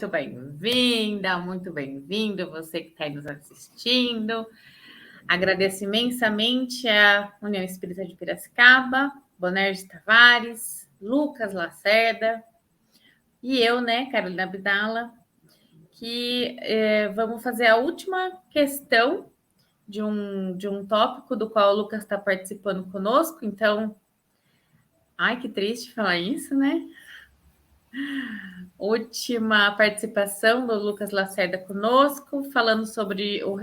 muito bem-vinda, muito bem-vindo, você que está aí nos assistindo. Agradeço imensamente a União Espírita de Piracicaba, Bonerges Tavares, Lucas Lacerda e eu, né, Carolina Abdala, que vamos fazer a última questão de um tópico do qual o Lucas está participando conosco. Então, ai, que triste falar isso, né? Última participação do Lucas Lacerda conosco, falando sobre o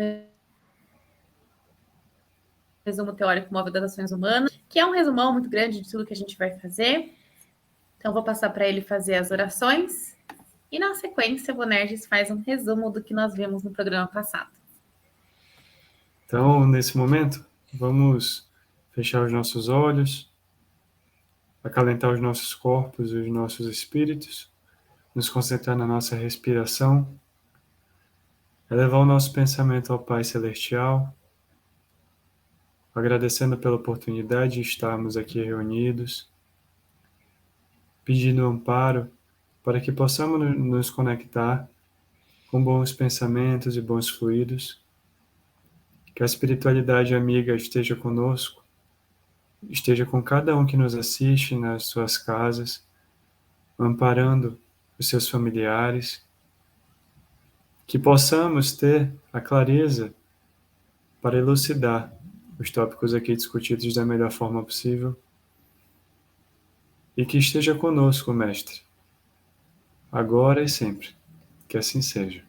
resumo teórico móvel das ações humanas, que é um resumão muito grande de tudo que a gente vai fazer. Então, vou passar para ele fazer as orações e, na sequência, o Bonerges faz um resumo do que nós vimos no programa passado. Então, nesse momento, vamos fechar os nossos olhos, acalentar os nossos corpos e os nossos espíritos, nos concentrar na nossa respiração, elevar o nosso pensamento ao Pai Celestial, agradecendo pela oportunidade de estarmos aqui reunidos, pedindo amparo para que possamos nos conectar com bons pensamentos e bons fluidos, que a espiritualidade amiga esteja conosco, esteja com cada um que nos assiste nas suas casas, amparando os seus familiares, que possamos ter a clareza para elucidar os tópicos aqui discutidos da melhor forma possível e que esteja conosco, Mestre, agora e sempre, que assim seja.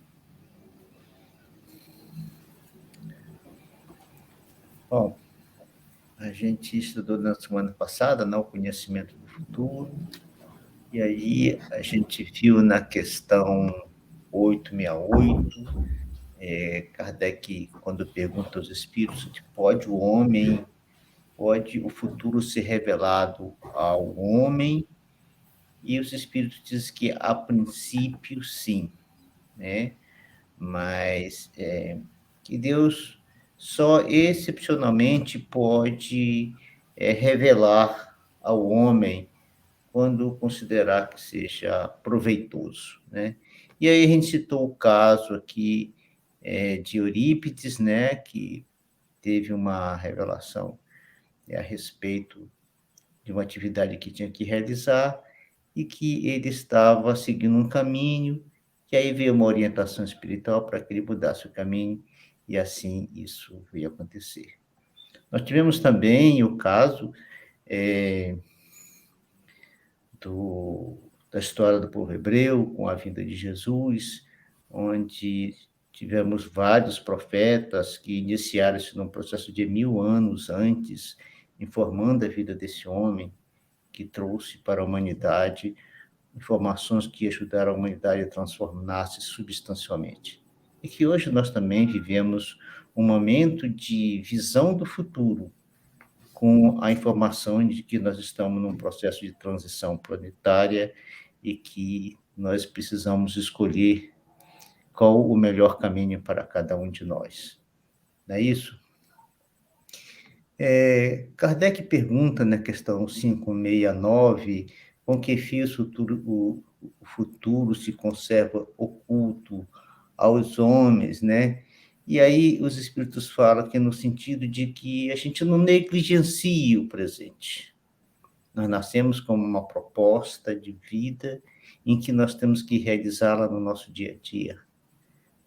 Bom, a gente estudou na semana passada, o conhecimento do futuro, e aí a gente viu na questão 868, Kardec, quando pergunta aos espíritos, pode o futuro ser revelado ao homem? E os espíritos dizem que, a princípio, sim, né? Mas que Deus só excepcionalmente pode revelar ao homem quando considerar que seja proveitoso, né? E aí a gente citou o caso aqui de Eurípides, né, que teve uma revelação a respeito de uma atividade que tinha que realizar e que ele estava seguindo um caminho, que aí veio uma orientação espiritual para que ele mudasse o caminho, e assim isso veio acontecer. Nós tivemos também o caso da história do povo hebreu, com a vinda de Jesus, onde tivemos vários profetas que iniciaram isso num processo de 1000 anos antes, informando a vida desse homem, que trouxe para a humanidade informações que ajudaram a humanidade a transformar-se substancialmente. E que hoje nós também vivemos um momento de visão do futuro, com a informação de que nós estamos num processo de transição planetária e que nós precisamos escolher qual o melhor caminho para cada um de nós. Não é isso? Kardec pergunta na questão 569, com que fios o futuro se conserva oculto aos homens, né? E aí os espíritos falam que no sentido de que a gente não negligencia o presente. Nós nascemos com uma proposta de vida em que nós temos que realizá-la no nosso dia a dia.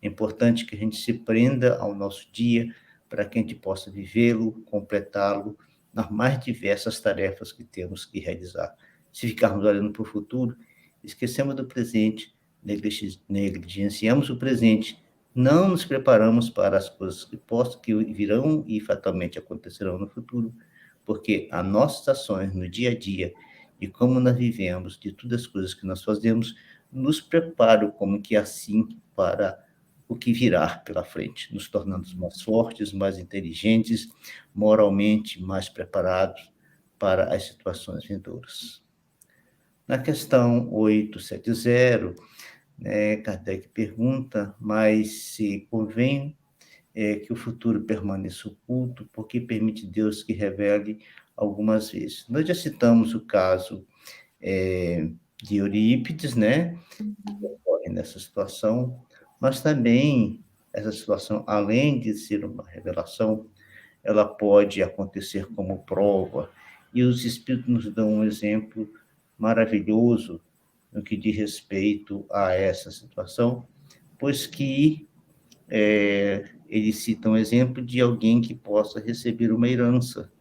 É importante que a gente se prenda ao nosso dia para que a gente possa vivê-lo, completá-lo nas mais diversas tarefas que temos que realizar. Se ficarmos olhando para o futuro, esquecemos do presente, negligenciamos o presente, não nos preparamos para as coisas que virão e fatalmente acontecerão no futuro, porque as nossas ações no dia a dia, de como nós vivemos, de todas as coisas que nós fazemos, nos preparam como que assim para o que virá pela frente, nos tornando mais fortes, mais inteligentes, moralmente mais preparados para as situações vindouras. Na questão 870, Kardec pergunta, mas se convém que o futuro permaneça oculto, porque permite Deus que revele algumas vezes. Nós já citamos o caso de Eurípides, né? ocorre nessa situação, mas também essa situação, além de ser uma revelação, ela pode acontecer como prova, e os Espíritos nos dão um exemplo maravilhoso no que diz respeito a essa situação, pois que eles citam um exemplo de alguém que possa receber uma herança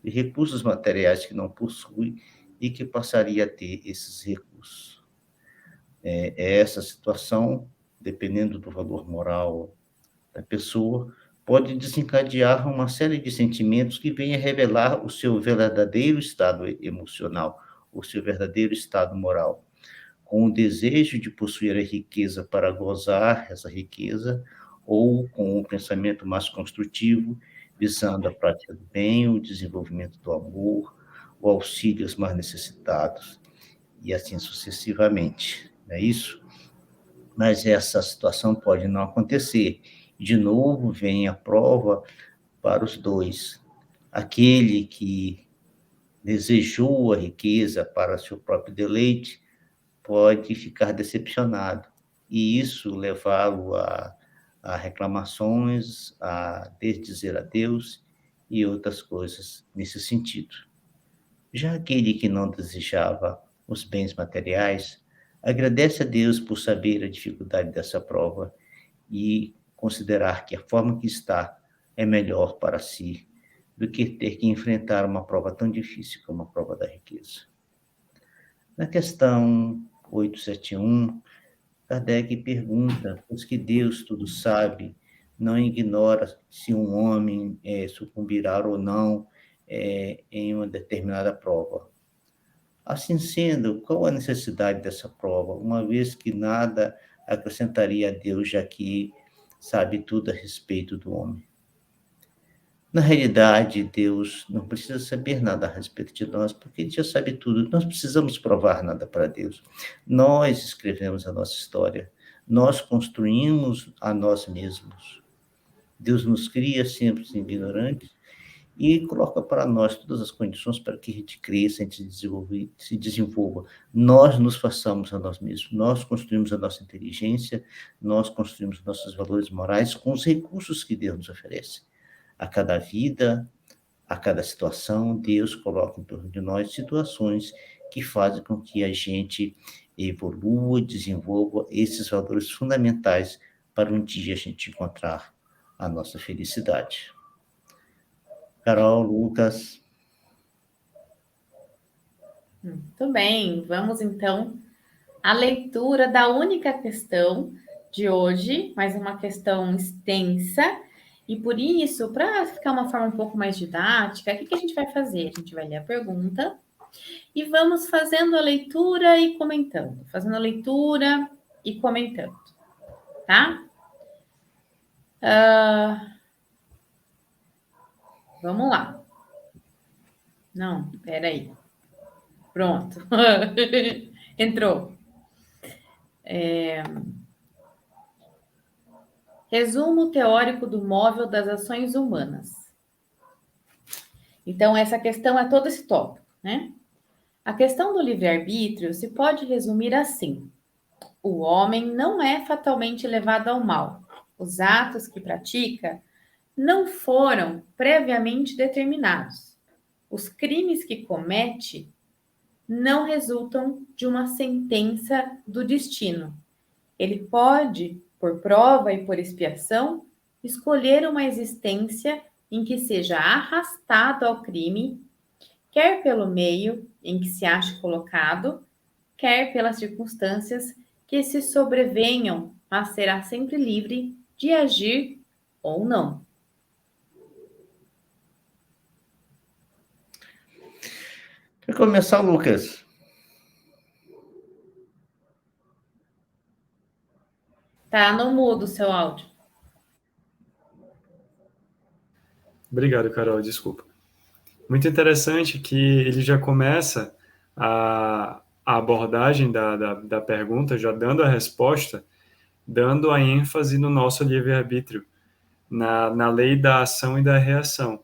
de recursos materiais que não possui e que passaria a ter esses recursos. Essa situação, dependendo do valor moral da pessoa, pode desencadear uma série de sentimentos que venham a revelar o seu verdadeiro estado emocional, o seu verdadeiro estado moral, com o desejo de possuir a riqueza para gozar essa riqueza, ou com um pensamento mais construtivo, visando a prática do bem, o desenvolvimento do amor, o auxílio aos mais necessitados, e assim sucessivamente. Não é isso? Mas essa situação pode não acontecer. De novo, vem a prova para os dois. Aquele que desejou a riqueza para seu próprio deleite pode ficar decepcionado, e isso levá-lo a reclamações, a desdizer a Deus e outras coisas nesse sentido. Já aquele que não desejava os bens materiais, agradece a Deus por saber a dificuldade dessa prova e considerar que a forma que está é melhor para si do que ter que enfrentar uma prova tão difícil como a prova da riqueza. Na questão 871, Kardec pergunta, pois que Deus tudo sabe, não ignora se um homem sucumbirá ou não em uma determinada prova. Assim sendo, qual a necessidade dessa prova, uma vez que nada acrescentaria a Deus, já que sabe tudo a respeito do homem? Na realidade, Deus não precisa saber nada a respeito de nós, porque Ele já sabe tudo. Nós precisamos provar nada para Deus. Nós escrevemos a nossa história. Nós construímos a nós mesmos. Deus nos cria sempre ignorantes e coloca para nós todas as condições para que a gente cresça, a gente se desenvolva. Nós nos façamos a nós mesmos. Nós construímos a nossa inteligência, nós construímos nossos valores morais com os recursos que Deus nos oferece. A cada vida, a cada situação, Deus coloca em torno de nós situações que fazem com que a gente evolua, desenvolva esses valores fundamentais para um dia a gente encontrar a nossa felicidade. Carol, Lucas. Muito bem, vamos então à leitura da única questão de hoje, mas uma questão extensa. E por isso, para ficar uma forma um pouco mais didática, o que a gente vai fazer? A gente vai ler a pergunta e vamos fazendo a leitura e comentando. Fazendo a leitura e comentando, tá? Vamos lá. Não, peraí. Pronto. Entrou. Resumo teórico do móvel das ações humanas. Então, essa questão é todo esse tópico, né? A questão do livre-arbítrio se pode resumir assim: o homem não é fatalmente levado ao mal. Os atos que pratica não foram previamente determinados. Os crimes que comete não resultam de uma sentença do destino. Ele pode, por prova e por expiação, escolher uma existência em que seja arrastado ao crime, quer pelo meio em que se ache colocado, quer pelas circunstâncias que se sobrevenham, mas será sempre livre de agir ou não. Quer começar, Lucas? Tá no mudo o seu áudio. Obrigado, Carol, desculpa. Muito interessante que ele já começa a abordagem da pergunta, já dando a resposta, dando a ênfase no nosso livre-arbítrio, na lei da ação e da reação.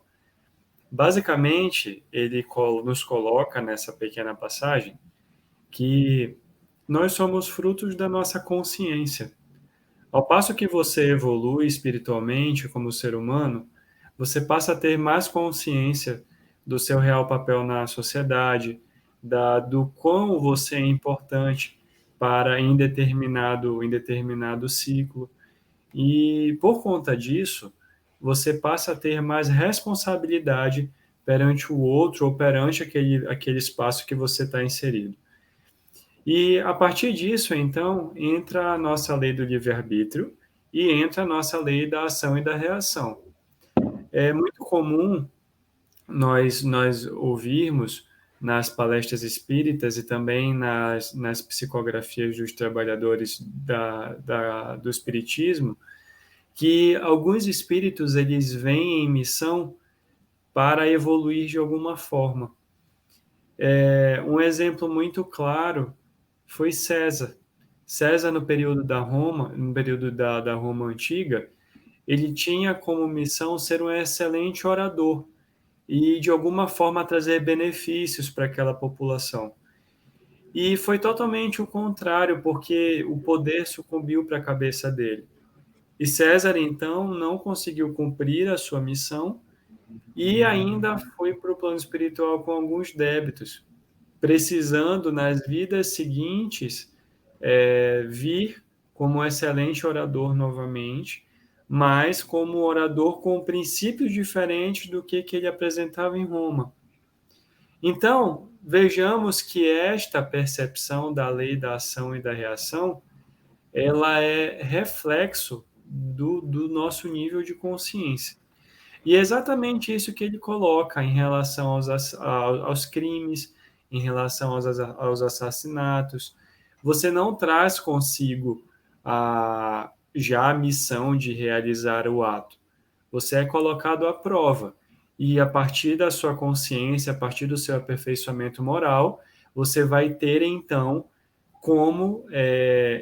Basicamente, ele nos coloca nessa pequena passagem que nós somos frutos da nossa consciência. Ao passo que você evolui espiritualmente como ser humano, você passa a ter mais consciência do seu real papel na sociedade, do quão você é importante para em determinado ciclo. E por conta disso, você passa a ter mais responsabilidade perante o outro ou perante aquele espaço que você está inserido. E a partir disso, então, entra a nossa lei do livre-arbítrio e entra a nossa lei da ação e da reação. É muito comum nós ouvirmos nas palestras espíritas e também nas psicografias dos trabalhadores do espiritismo, que alguns espíritos eles vêm em missão para evoluir de alguma forma. Um exemplo muito claro foi César. César, no período da Roma, no período da Roma antiga, ele tinha como missão ser um excelente orador e, de alguma forma, trazer benefícios para aquela população. E foi totalmente o contrário, porque o poder sucumbiu para a cabeça dele. E César, então, não conseguiu cumprir a sua missão e ainda foi para o plano espiritual com alguns débitos, precisando, nas vidas seguintes, vir como excelente orador novamente, mas como orador com princípios diferentes do que ele apresentava em Roma. Então, vejamos que esta percepção da lei da ação e da reação, ela é reflexo do nosso nível de consciência. E é exatamente isso que ele coloca em relação aos crimes, em relação aos assassinatos. Você não traz consigo já a missão de realizar o ato. Você é colocado à prova. E a partir da sua consciência, a partir do seu aperfeiçoamento moral, você vai ter, então, como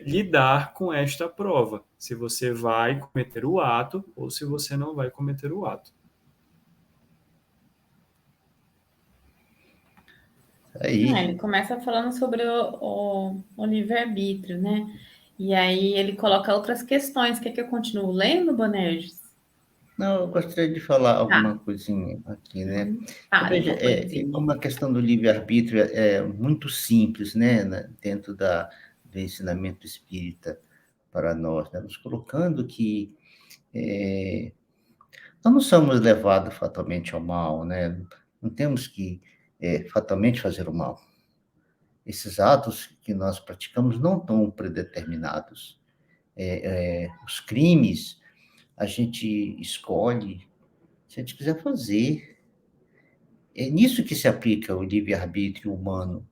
lidar com esta prova. Se você vai cometer o ato ou se você não vai cometer o ato. Aí. Ele começa falando sobre o livre-arbítrio, né? E aí ele coloca outras questões. Quer que eu continue lendo, Bonerges? Não, eu gostaria de falar alguma coisinha aqui, né? Fale Veja, uma coisinha. uma questão do livre-arbítrio é muito simples, né? Dentro do ensinamento espírita para nós, né? Nos colocando que nós não somos levados fatalmente ao mal, né? Não temos que fatalmente fazer o mal. Esses atos que nós praticamos não estão predeterminados. Os crimes, a gente escolhe, se a gente quiser fazer. É nisso que se aplica o livre-arbítrio humano.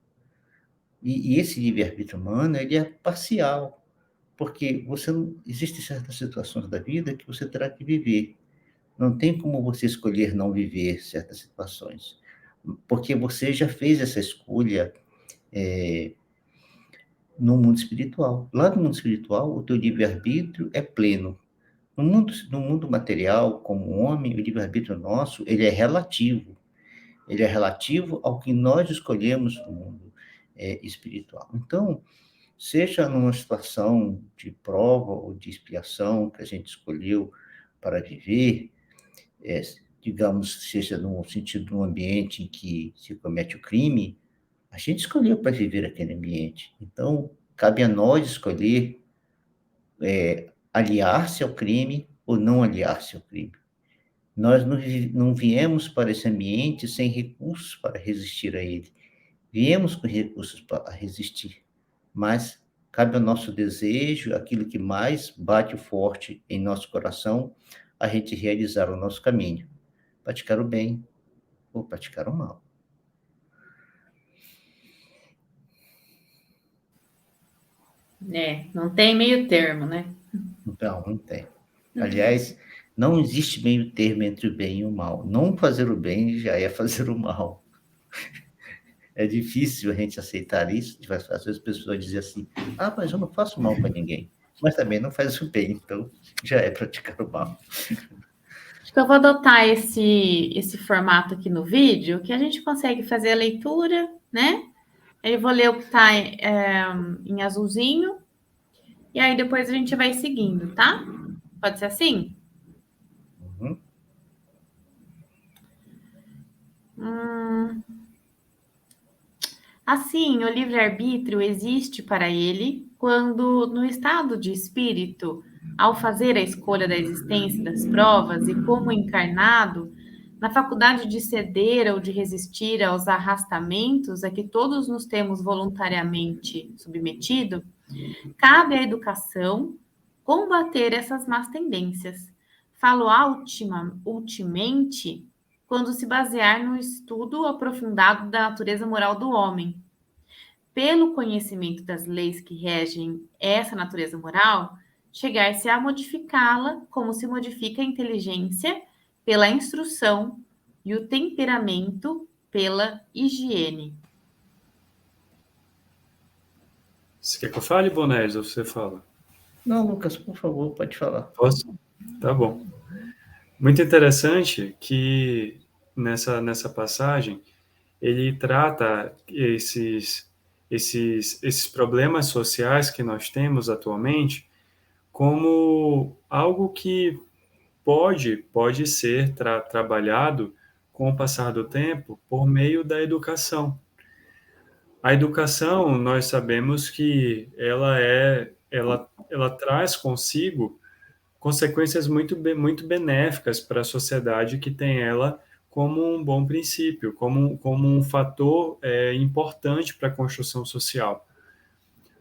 E esse livre-arbítrio humano, ele é parcial, porque existem certas situações da vida que você terá que viver. Não tem como você escolher não viver certas situações, porque você já fez essa escolha no mundo espiritual. Lá no mundo espiritual, o teu livre-arbítrio é pleno. No mundo material, como homem, o livre-arbítrio nosso, ele é relativo. Ele é relativo ao que nós escolhemos no mundo espiritual. Então, seja numa situação de prova ou de expiação que a gente escolheu para viver, digamos, seja no sentido de um ambiente em que se comete o crime, a gente escolheu para viver aquele ambiente. Então, cabe a nós escolher aliar-se ao crime ou não aliar-se ao crime. Nós não viemos para esse ambiente sem recursos para resistir a ele. Viemos com recursos para resistir, mas cabe ao nosso desejo, aquilo que mais bate forte em nosso coração, a gente realizar o nosso caminho. Praticar o bem ou praticar o mal. Não tem meio termo, né? Não tem. Aliás, não existe meio termo entre o bem e o mal. Não fazer o bem já é fazer o mal. É difícil a gente aceitar isso. Às vezes as pessoas dizem assim, mas eu não faço mal para ninguém. Mas também não faz o bem, então já é praticar o mal. Acho que eu vou adotar esse formato aqui no vídeo, que a gente consegue fazer a leitura, né? Eu vou ler o que está em azulzinho, e aí depois a gente vai seguindo, tá? Pode ser assim? Uhum. Assim, o livre-arbítrio existe para ele quando, no estado de espírito, ao fazer a escolha da existência das provas e como encarnado, na faculdade de ceder ou de resistir aos arrastamentos a que todos nos temos voluntariamente submetido, cabe à educação combater essas más tendências. Falo ultimamente quando se basear no estudo aprofundado da natureza moral do homem. Pelo conhecimento das leis que regem essa natureza moral, chegar-se a modificá-la como se modifica a inteligência pela instrução e o temperamento pela higiene. Você quer que eu fale, Bonerges, ou você fala? Não, Lucas, por favor, pode falar. Posso? Tá bom. Muito interessante que nessa passagem ele trata esses problemas sociais que nós temos atualmente como algo que pode ser trabalhado com o passar do tempo por meio da educação. A educação, nós sabemos que ela traz consigo consequências muito benéficas para a sociedade que tem ela como um bom princípio, como um fator importante para a construção social.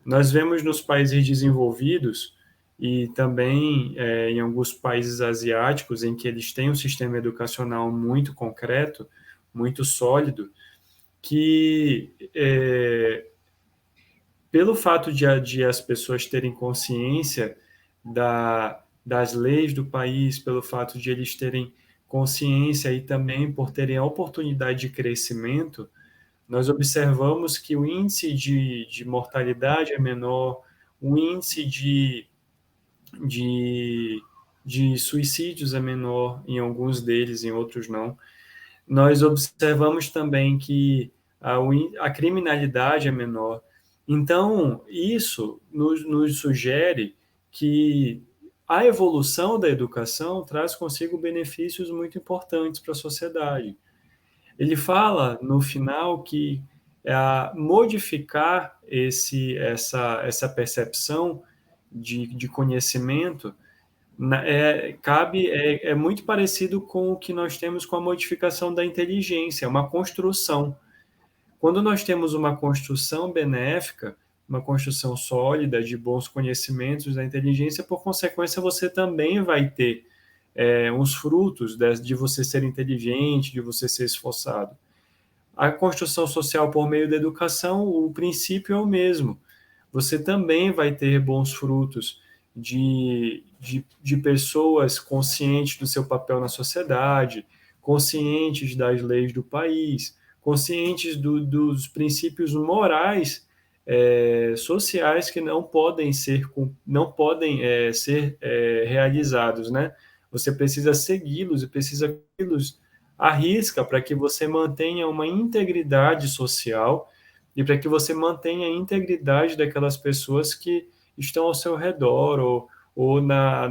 Nós vemos nos países desenvolvidos e também em alguns países asiáticos em que eles têm um sistema educacional muito concreto, muito sólido, que pelo fato de as pessoas terem consciência das leis do país, pelo fato de eles terem consciência e também por terem a oportunidade de crescimento, nós observamos que o índice de mortalidade é menor, o índice de, de suicídios é menor em alguns deles, em outros não. Nós observamos também que a criminalidade é menor. Então, isso nos sugere que a evolução da educação traz consigo benefícios muito importantes para a sociedade. Ele fala no final que modificar essa percepção de conhecimento é muito parecido com o que nós temos com a modificação da inteligência, uma construção. Quando nós temos uma construção benéfica, uma construção sólida de bons conhecimentos da inteligência, por consequência, você também vai ter uns frutos de você ser inteligente, de você ser esforçado. A construção social por meio da educação, o princípio é o mesmo. Você também vai ter bons frutos de pessoas conscientes do seu papel na sociedade, conscientes das leis do país, conscientes dos princípios morais sociais que não podem ser realizados, né? Você precisa segui-los e precisa segui-los à risca para que você mantenha uma integridade social e para que você mantenha a integridade daquelas pessoas que estão ao seu redor ou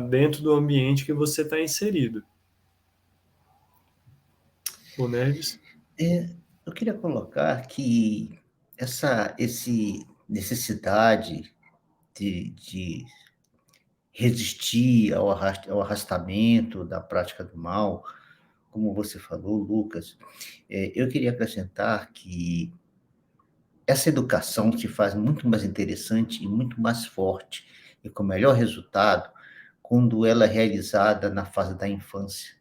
dentro do ambiente que você está inserido. O Neves? Eu queria colocar que essa necessidade de resistir ao arrastamento da prática do mal, como você falou, Lucas, eu queria acrescentar que essa educação te faz muito mais interessante e muito mais forte e com melhor resultado quando ela é realizada na fase da infância.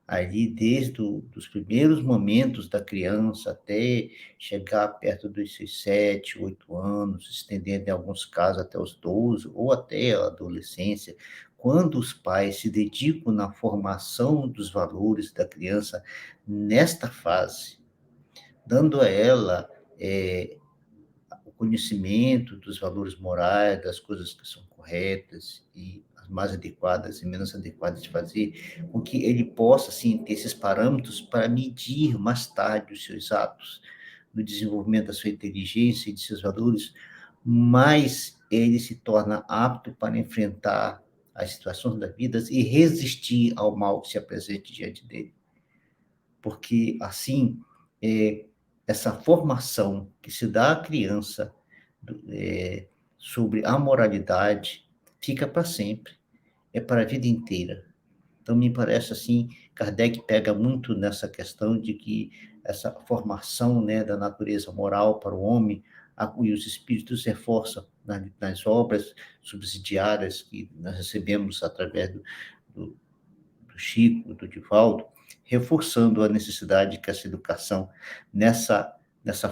Ali, desde os primeiros momentos da criança até chegar perto dos seus 7, 8 anos, estendendo em alguns casos até os 12 ou até a adolescência, quando os pais se dedicam na formação dos valores da criança nesta fase, dando a ela o conhecimento dos valores morais, das coisas que são corretas e as mais adequadas e menos adequadas de fazer, com que ele possa, assim, ter esses parâmetros para medir mais tarde os seus atos, no desenvolvimento da sua inteligência e de seus valores, mais ele se torna apto para enfrentar as situações da vida e resistir ao mal que se apresente diante dele. Porque, assim, essa formação que se dá à criança sobre a moralidade fica para sempre, é para a vida inteira. Então, me parece assim, Kardec pega muito nessa questão de que essa formação, né, da natureza moral para o homem, e os espíritos reforçam nas obras subsidiárias que nós recebemos através do Chico, do Divaldo, reforçando a necessidade que essa educação nessa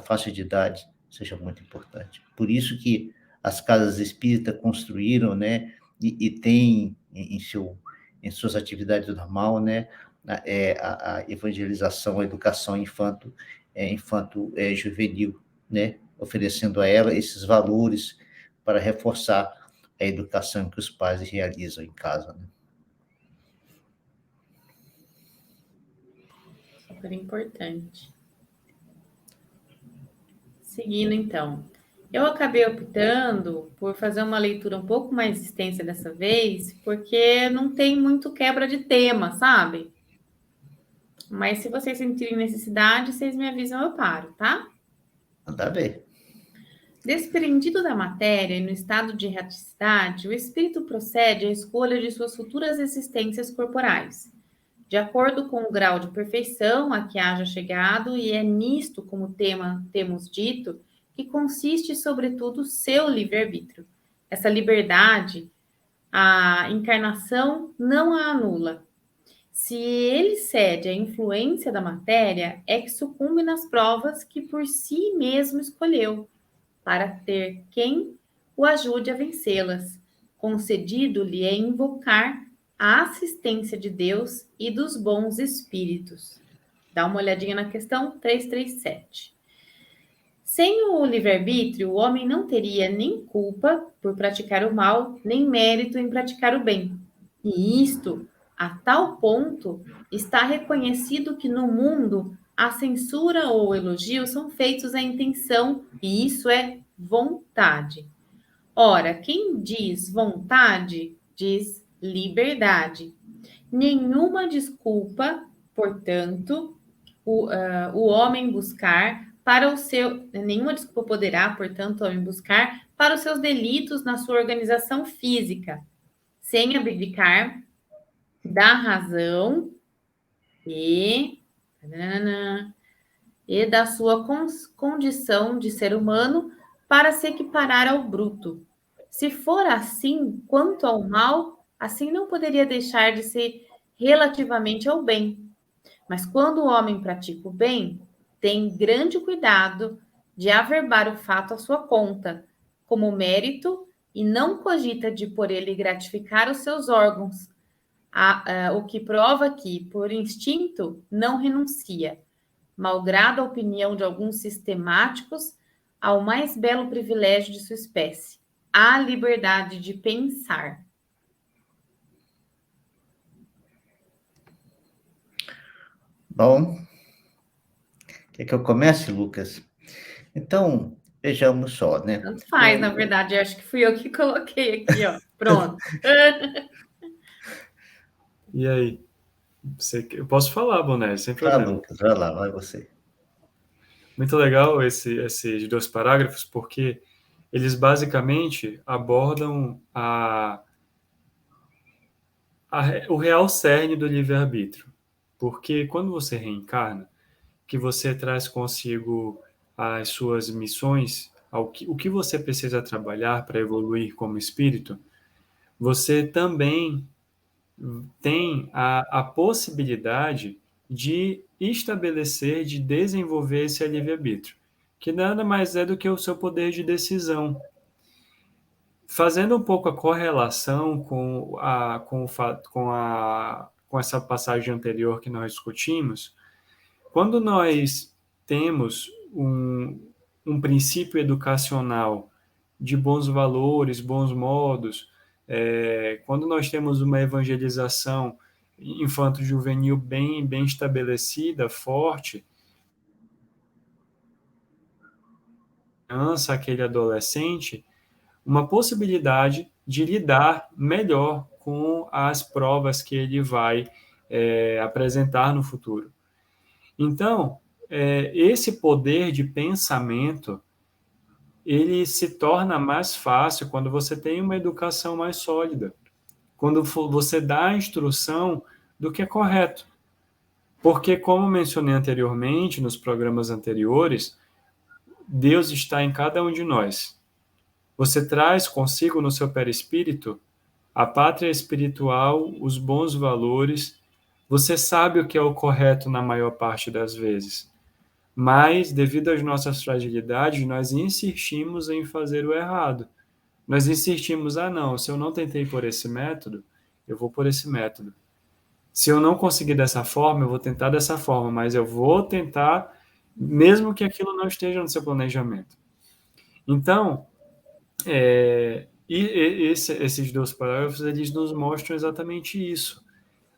faixa de idade seja muito importante. Por isso que as casas espíritas construíram, né, e tem em suas atividades normal, né, a evangelização, a educação infanto-juvenil, né, oferecendo a ela esses valores para reforçar a educação que os pais realizam em casa, né? Super importante. Seguindo, então. Eu acabei optando por fazer uma leitura um pouco mais extensa dessa vez, porque não tem muito quebra de tema, sabe? Mas se vocês sentirem necessidade, vocês me avisam, eu paro, tá? Manda ver. Desprendido da matéria e no estado de erraticidade, o espírito procede à escolha de suas futuras existências corporais, de acordo com o grau de perfeição a que haja chegado, e é nisto, como temos dito, que consiste, sobretudo, seu livre-arbítrio. Essa liberdade, a encarnação não a anula. Se ele cede à influência da matéria, é que sucumbe nas provas que por si mesmo escolheu, para ter quem o ajude a vencê-las. Concedido-lhe é invocar a assistência de Deus e dos bons espíritos. Dá uma olhadinha na questão 337. Sem o livre-arbítrio, o homem não teria nem culpa por praticar o mal, nem mérito em praticar o bem. E isto, a tal ponto, está reconhecido que no mundo a censura ou o elogio são feitos à intenção, e isso é vontade. Ora, quem diz vontade, diz liberdade. Nenhuma desculpa, portanto, o homem buscar para o seu. Nenhuma desculpa poderá, portanto, o homem buscar para os seus delitos na sua organização física, sem abdicar da razão e da sua condição de ser humano para se equiparar ao bruto. Se for assim, quanto ao mal, assim não poderia deixar de ser relativamente ao bem. Mas quando o homem pratica o bem, tem grande cuidado de averbar o fato à sua conta, como mérito, e não cogita de por ele gratificar os seus órgãos, o que prova que, por instinto, não renuncia, malgrado a opinião de alguns sistemáticos, ao mais belo privilégio de sua espécie, a liberdade de pensar. Bom, quer que eu comece, Lucas? Então, vejamos só, né? Tanto faz, na verdade, eu acho que fui eu que coloquei aqui, ó. Pronto. E aí? Eu posso falar, Boné, sem problema. Tá, Lucas, vai lá, vai você. Muito legal esses 2 parágrafos, porque eles basicamente abordam o real cerne do livre-arbítrio. Porque quando você reencarna, que você traz consigo as suas missões, o que você precisa trabalhar para evoluir como espírito, você também tem a possibilidade de estabelecer, de desenvolver esse livre-arbítrio, que nada mais é do que o seu poder de decisão. Fazendo um pouco a correlação com essa passagem anterior que nós discutimos, quando nós temos um princípio educacional de bons valores, bons modos, quando nós temos uma evangelização infanto-juvenil bem estabelecida, forte, criança, aquele adolescente, uma possibilidade de lidar melhor com as provas que ele vai apresentar no futuro. Então, esse poder de pensamento, ele se torna mais fácil quando você tem uma educação mais sólida, quando você dá a instrução do que é correto. Porque, como mencionei anteriormente, nos programas anteriores, Deus está em cada um de nós. Você traz consigo no seu perispírito a pátria espiritual, os bons valores. Você sabe o que é o correto na maior parte das vezes. Mas, devido às nossas fragilidades, nós insistimos em fazer o errado. Nós insistimos, não, se eu não tentei por esse método, eu vou por esse método. Se eu não conseguir dessa forma, eu vou tentar dessa forma, mas eu vou tentar, mesmo que aquilo não esteja no seu planejamento. Então, esses 2 parágrafos, eles nos mostram exatamente isso.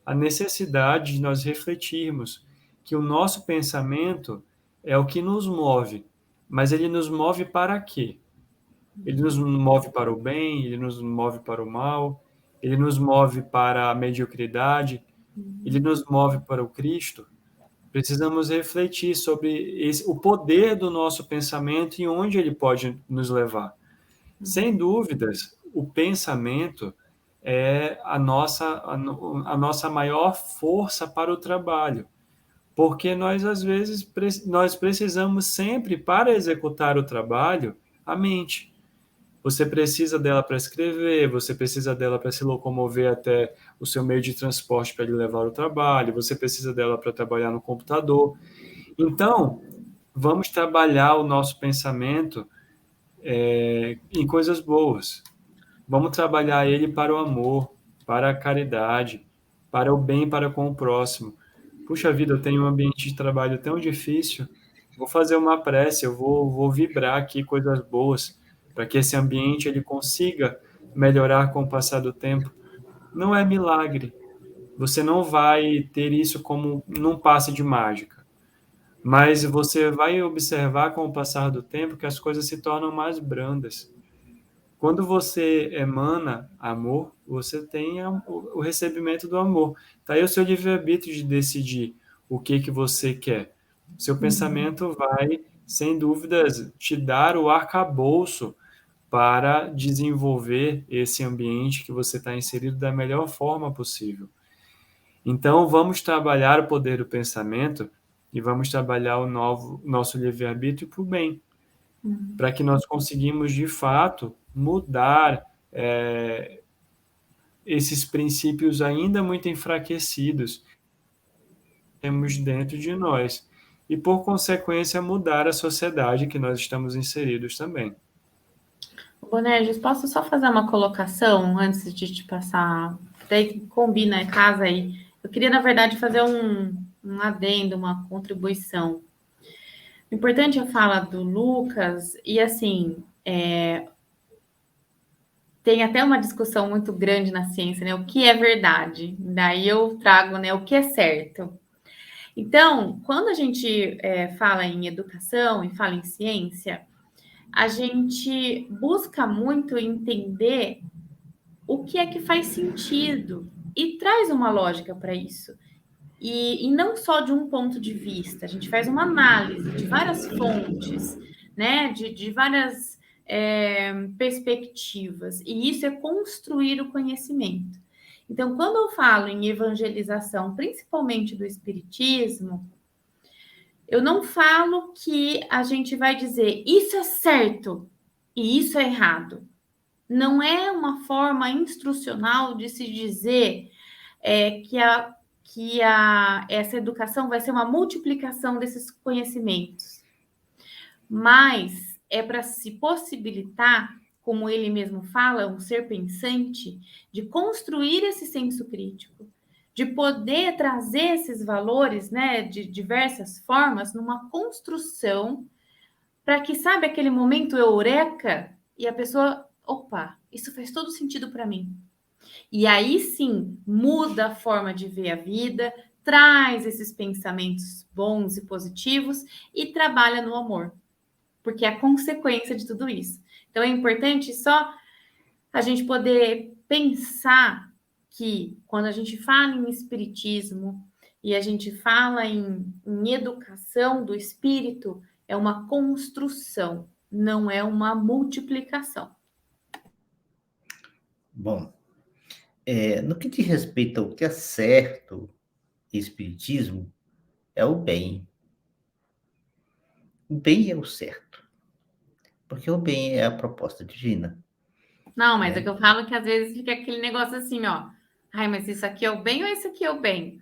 A necessidade de nós refletirmos que o nosso pensamento é o que nos move, mas ele nos move para quê? Ele nos move para o bem, ele nos move para o mal, ele nos move para a mediocridade, ele nos move para o Cristo. Precisamos refletir sobre o poder do nosso pensamento e onde ele pode nos levar. Sem dúvidas, o pensamento é a nossa maior força para o trabalho, porque nós, às vezes, nós precisamos sempre, para executar o trabalho, a mente. Você precisa dela para escrever, você precisa dela para se locomover até o seu meio de transporte para lhe levar ao trabalho, você precisa dela para trabalhar no computador. Então, vamos trabalhar o nosso pensamento em coisas boas. Vamos trabalhar ele para o amor, para a caridade, para o bem para com o próximo. Puxa vida, eu tenho um ambiente de trabalho tão difícil, vou fazer uma prece, eu vou vibrar aqui coisas boas, para que esse ambiente ele consiga melhorar com o passar do tempo. Não é milagre. Você não vai ter isso como num passe de mágica. Mas você vai observar com o passar do tempo que as coisas se tornam mais brandas. Quando você emana amor, você tem o recebimento do amor. Está aí o seu livre-arbítrio de decidir o que você quer. Seu pensamento vai, sem dúvidas, te dar o arcabouço para desenvolver esse ambiente que você está inserido da melhor forma possível. Então, vamos trabalhar o poder do pensamento e vamos trabalhar o nosso livre-arbítrio para o bem, para que nós conseguimos, de fato, mudar esses princípios ainda muito enfraquecidos que temos dentro de nós e, por consequência, mudar a sociedade que nós estamos inseridos também. Bonerges, posso só fazer uma colocação antes de te passar? Daí combina a casa aí. Eu queria, na verdade, fazer um adendo, uma contribuição. O importante é a fala do Lucas, e assim, tem até uma discussão muito grande na ciência, né? O que é verdade? Daí eu trago, né, o que é certo. Então, quando a gente fala em educação e fala em ciência, a gente busca muito entender o que é que faz sentido e traz uma lógica para isso. E não só de um ponto de vista, a gente faz uma análise de várias fontes, né? De várias perspectivas, e isso é construir o conhecimento. Então, quando eu falo em evangelização, principalmente do espiritismo, eu não falo que a gente vai dizer isso é certo e isso é errado. Não é uma forma instrucional de se dizer que essa educação vai ser uma multiplicação desses conhecimentos. Mas é para se possibilitar, como ele mesmo fala, um ser pensante, de construir esse senso crítico, de poder trazer esses valores, né, de diversas formas, numa construção, para que, sabe, aquele momento eureka, e a pessoa, opa, isso faz todo sentido para mim. E aí sim, muda a forma de ver a vida, traz esses pensamentos bons e positivos e trabalha no amor. porque é a consequência de tudo isso. Então, é importante só a gente poder pensar que quando a gente fala em espiritismo e a gente fala em educação do espírito, é uma construção, não é uma multiplicação. Bom, no que diz respeito ao que é certo, espiritismo é o bem. O bem é o certo, porque o bem é a proposta divina. Não, mas é Né? que eu falo que às vezes fica aquele negócio assim, ó. Ai, mas isso aqui é o bem ou isso aqui é o bem?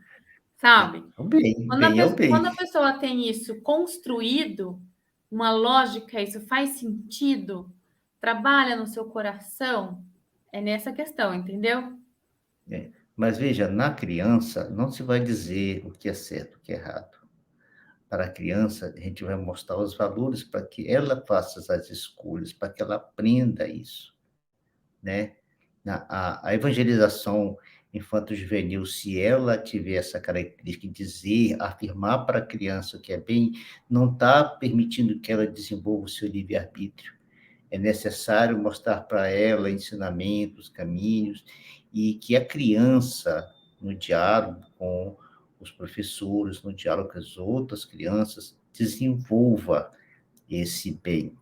Sabe? O bem, Quando a, bem é o quando a bem. pessoa tem isso construído, uma lógica, isso faz sentido, trabalha no seu coração, é nessa questão, entendeu? Mas veja, na criança não se vai dizer o que é certo, o que é errado. Para a criança, a gente vai mostrar os valores para que ela faça as escolhas, para que ela aprenda isso, né? A evangelização infanto-juvenil, se ela tiver essa característica de dizer, afirmar para a criança o que é bem, não está permitindo que ela desenvolva o seu livre-arbítrio. É necessário mostrar para ela ensinamentos, caminhos, e que a criança, no diálogo com os professores, no diálogo com as outras crianças, desenvolva esse bem.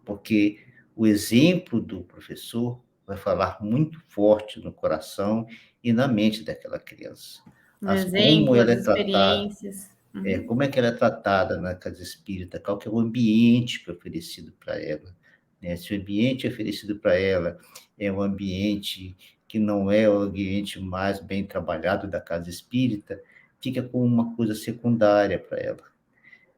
Porque o exemplo do professor vai falar muito forte no coração e na mente daquela criança. Um Como exemplo, ela as é tratada, experiências. Uhum. como é que ela é tratada na casa espírita, qual que é o ambiente que é oferecido para ela. Né? Se o ambiente oferecido para ela é um ambiente que não é o ambiente mais bem trabalhado da casa espírita, fica como uma coisa secundária para ela.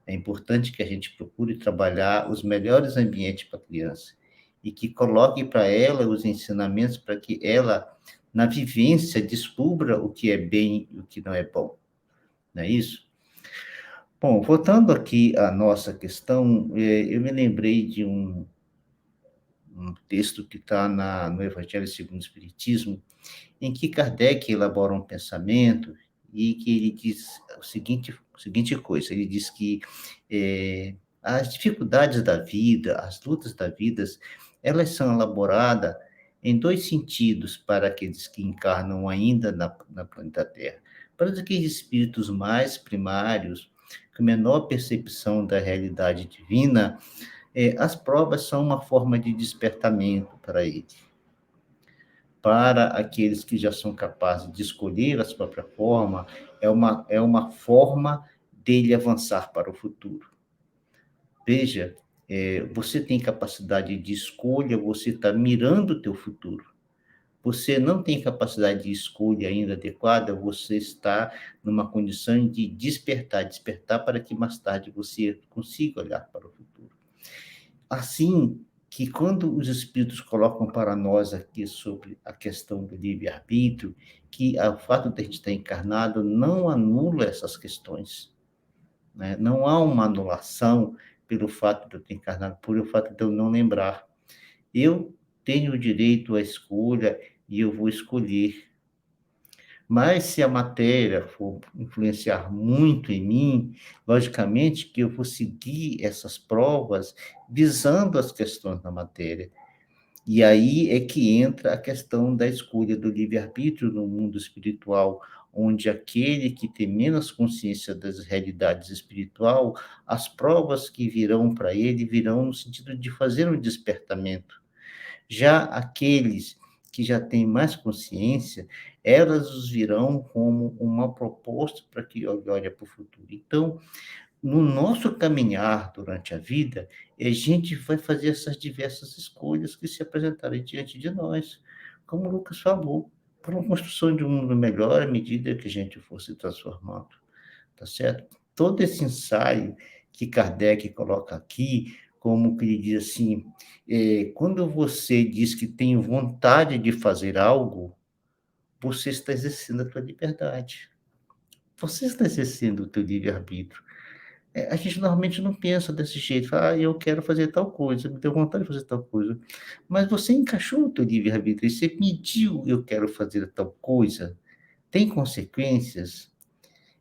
É importante que a gente procure trabalhar os melhores ambientes para a criança e que coloque para ela os ensinamentos para que ela, na vivência, descubra o que é bem e o que não é bom. Não é isso? Bom, voltando aqui à nossa questão, eu me lembrei de um texto que está no Evangelho segundo o Espiritismo, em que Kardec elabora um pensamento e que ele diz seguinte coisa, ele diz que as dificuldades da vida, as lutas da vida, elas são elaboradas em dois sentidos para aqueles que encarnam ainda na planeta Terra. Para aqueles espíritos mais primários, com menor percepção da realidade divina, as provas são uma forma de despertamento para ele. Para aqueles que já são capazes de escolher a sua própria forma, é uma forma dele avançar para o futuro. Veja, você tem capacidade de escolha, você está mirando o teu futuro. Você não tem capacidade de escolha ainda adequada, você está numa condição de despertar para que mais tarde você consiga olhar para o futuro. Assim que quando os espíritos colocam para nós aqui sobre a questão do livre-arbítrio, que o fato de a gente estar encarnado não anula essas questões, né? Não há uma anulação pelo fato de eu ter encarnado, por o fato de eu não lembrar. Eu tenho o direito à escolha e eu vou escolher. Mas se a matéria for influenciar muito em mim, logicamente que eu vou seguir essas provas visando as questões da matéria. E aí é que entra a questão da escolha do livre-arbítrio no mundo espiritual, onde aquele que tem menos consciência das realidades espiritual, as provas que virão para ele virão no sentido de fazer um despertamento. Já aqueles que já têm mais consciência, elas os virão como uma proposta para que olhe para o futuro. Então, no nosso caminhar durante a vida, a gente vai fazer essas diversas escolhas que se apresentarem diante de nós, como o Lucas falou, para uma construção de um mundo melhor à medida que a gente for se transformando, tá certo? Todo esse ensaio que Kardec coloca aqui, como que ele diz assim, quando você diz que tem vontade de fazer algo, você está exercendo a tua liberdade. Você está exercendo o teu livre-arbítrio. A gente normalmente não pensa desse jeito, fala, eu quero fazer tal coisa, me deu vontade de fazer tal coisa. Mas você encaixou o teu livre-arbítrio, você mediu, eu quero fazer tal coisa, tem consequências.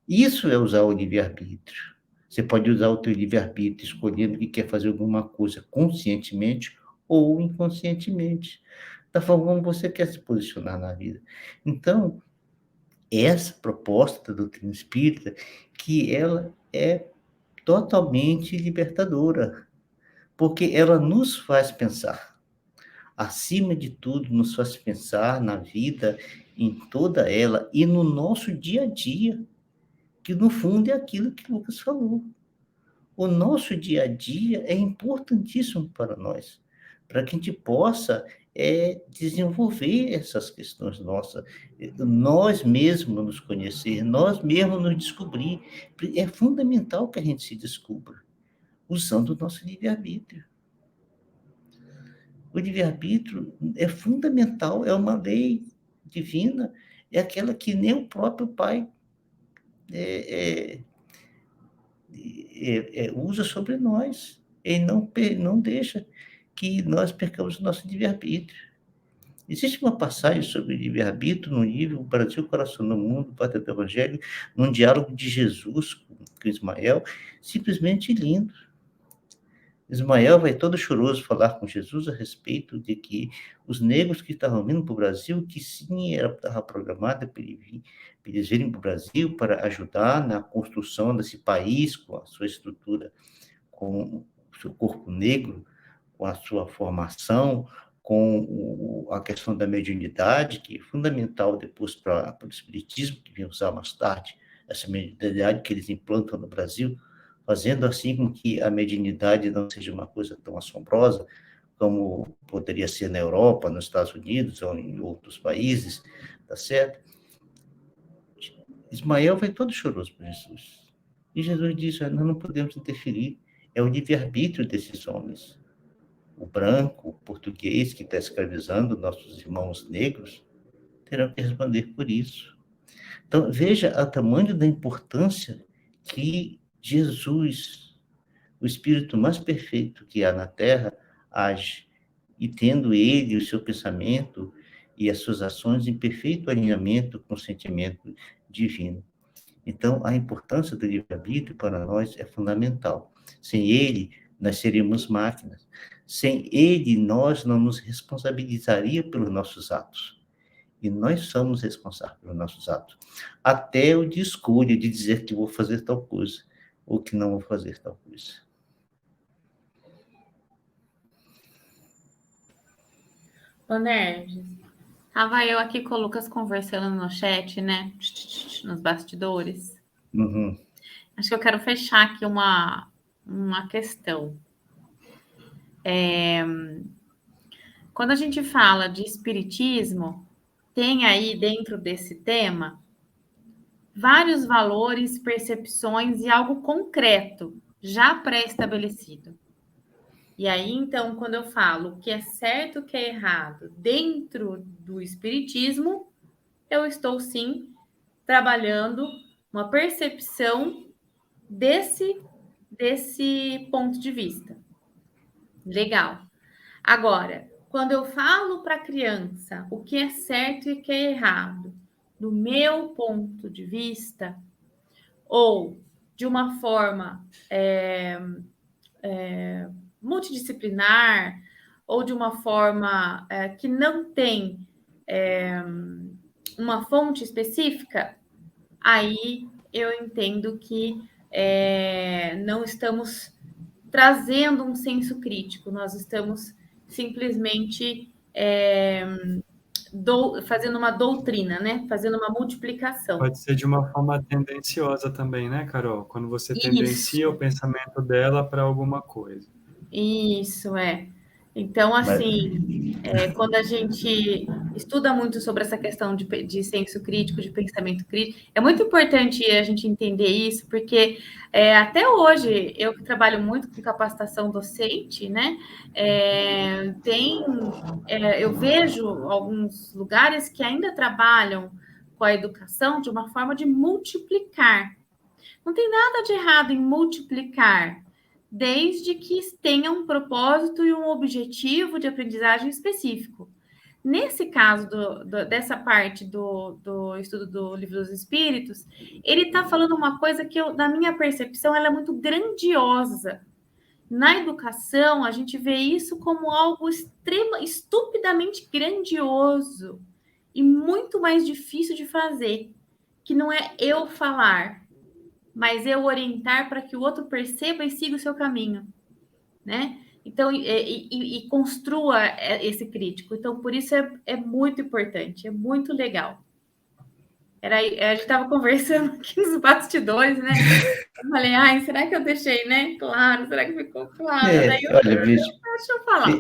Isso é usar o livre-arbítrio. Você pode usar o teu livre-arbítrio, escolhendo que quer fazer alguma coisa conscientemente ou inconscientemente, da forma como você quer se posicionar na vida. Então, essa proposta da doutrina espírita, que ela é totalmente libertadora, porque ela nos faz pensar. Acima de tudo, nos faz pensar na vida, em toda ela e no nosso dia a dia, que no fundo é aquilo que o Lucas falou. O nosso dia a dia é importantíssimo para nós, para que a gente possa desenvolver essas questões nossas, nós mesmos nos conhecer, nós mesmos nos descobrir. É fundamental que a gente se descubra, usando o nosso livre-arbítrio. O livre-arbítrio é fundamental, é uma lei divina, é aquela que nem o próprio Pai usa sobre nós. Ele não deixa que nós percamos o nosso livre-arbítrio. Existe uma passagem sobre livre-arbítrio no livro O Brasil, Coração do Mundo, Pátria do Evangelho, num diálogo de Jesus com Ismael, simplesmente lindo. Ismael vai todo choroso falar com Jesus a respeito de que os negros que estavam vindo para o Brasil, que sim, estava programado para eles virem para o Brasil para ajudar na construção desse país, com a sua estrutura, com o seu corpo negro, com a sua formação, com a questão da mediunidade, que é fundamental depois para o espiritismo, que vem usar mais tarde, essa mediunidade que eles implantam no Brasil, fazendo assim com que a mediunidade não seja uma coisa tão assombrosa como poderia ser na Europa, nos Estados Unidos ou em outros países, tá certo? Ismael vai todo choroso para Jesus. E Jesus diz, nós não podemos interferir, é o livre-arbítrio desses homens. O branco, o português que está escravizando nossos irmãos negros, terão que responder por isso. Então, veja o tamanho da importância que Jesus, o espírito mais perfeito que há na Terra, age, e tendo ele o seu pensamento e as suas ações em perfeito alinhamento com o sentimento divino. Então, a importância do livre-arbítrio para nós é fundamental. Sem ele, nós seríamos máquinas. Sem ele, nós não nos responsabilizaríamos pelos nossos atos. E nós somos responsáveis pelos nossos atos. Até o de escolha de dizer que vou fazer tal coisa, ou que não vou fazer tal coisa. Bonerges, estava eu aqui com o Lucas conversando no chat, né? Nos bastidores. Uhum. Acho que eu quero fechar aqui uma questão. Quando a gente fala de espiritismo, tem aí dentro desse tema vários valores, percepções e algo concreto, já pré-estabelecido. E aí, então, quando eu falo o que é certo, o que é errado dentro do espiritismo, eu estou sim trabalhando uma percepção desse ponto de vista. Legal. Agora, quando eu falo para a criança o que é certo e o que é errado, do meu ponto de vista, ou de uma forma multidisciplinar, ou de uma forma que não tem uma fonte específica, aí eu entendo que não estamos trazendo um senso crítico, nós estamos simplesmente fazendo uma doutrina, né? Fazendo uma multiplicação. Pode ser de uma forma tendenciosa também, né, Carol? Quando você tendencia Isso. o pensamento dela para alguma coisa. Isso, é. Então, assim, quando a gente estuda muito sobre essa questão de senso crítico, de pensamento crítico, é muito importante a gente entender isso, porque até hoje, eu que trabalho muito com capacitação docente, né, eu vejo alguns lugares que ainda trabalham com a educação de uma forma de multiplicar. Não tem nada de errado em multiplicar, desde que tenha um propósito e um objetivo de aprendizagem específico. Nesse caso dessa parte do estudo do Livro dos Espíritos, ele está falando uma coisa que, na minha percepção, ela é muito grandiosa. Na educação, a gente vê isso como algo estupidamente grandioso e muito mais difícil de fazer, que não é eu falar, mas eu orientar para que o outro perceba e siga o seu caminho, né? Então, e construa esse crítico. Então, por isso é muito importante, é muito legal. A gente estava conversando aqui nos bastidores, né? Eu falei, ai, será que eu deixei, né? Claro, será que ficou claro? Daí Olha, veja, deixa eu falar.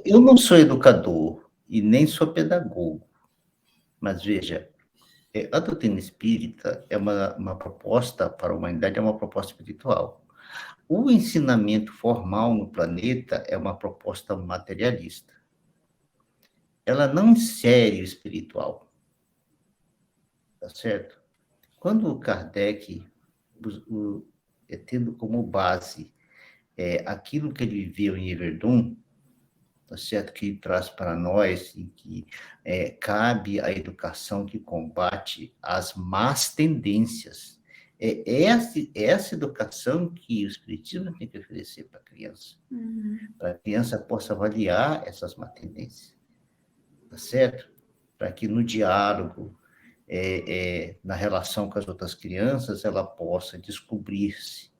eu não sou educador e nem sou pedagogo, mas veja, a doutrina espírita é uma proposta para a humanidade, é uma proposta espiritual. O ensinamento formal no planeta é uma proposta materialista. Ela não insere o espiritual, tá certo? Quando o Kardec, tendo como base aquilo que ele viveu em Yverdon, tá certo? Que traz para nós e que cabe à educação que combate as más tendências. É essa educação que o Espiritismo tem que oferecer para a criança. Para que a criança possa avaliar essas más tendências. Tá certo? Para que no diálogo, na relação com as outras crianças, ela possa descobrir-se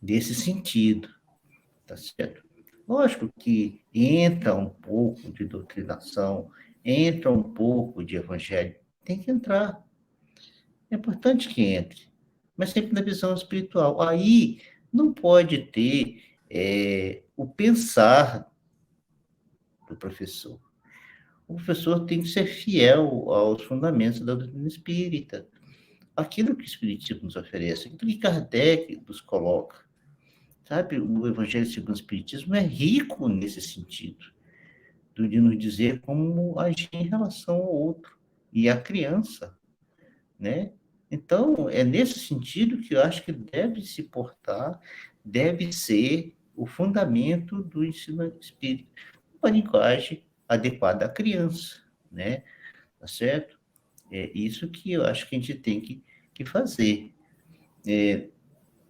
nesse sentido. Tá certo? Lógico que entra um pouco de doutrinação, entra um pouco de evangelho, tem que entrar. É importante que entre, mas sempre na visão espiritual. Aí não pode ter o pensar do professor. O professor tem que ser fiel aos fundamentos da doutrina espírita. Aquilo que o Espiritismo nos oferece, aquilo que Kardec nos coloca. Sabe, o Evangelho segundo o Espiritismo é rico nesse sentido, de nos dizer como agir em relação ao outro e à criança, né? Então, é nesse sentido que eu acho que deve se portar, deve ser o fundamento do ensino espírita, uma linguagem adequada à criança, né? Tá certo? É isso que eu acho que a gente tem que fazer.